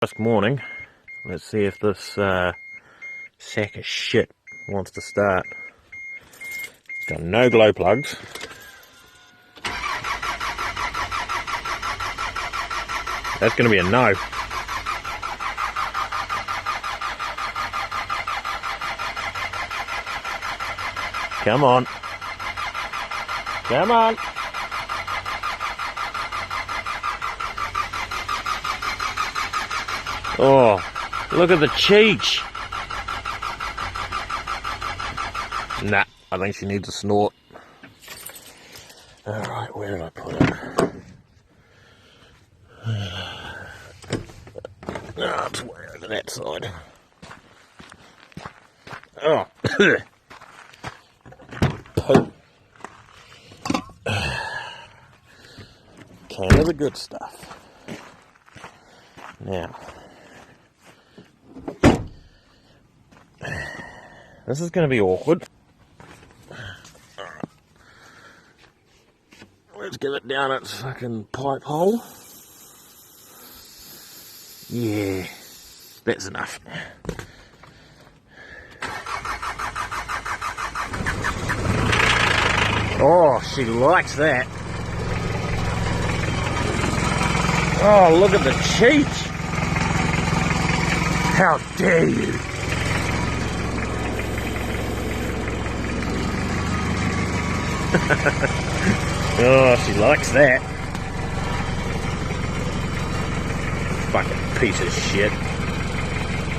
First morning, let's see if this sack of shit wants to start. It's got no glow plugs. That's going to be a no. Come on. Come on. Oh, look at the cheech. Nah, I think she needs a snort. Alright, where did I put it? Oh, it's way over that side. Oh, poo. Can of the good stuff. Now, this is going to be awkward. Let's get it down its fucking pipe hole. Yeah, that's enough. Oh, she likes that. Oh, look at the cheech. How dare you? Oh, she likes that. Fucking piece of shit.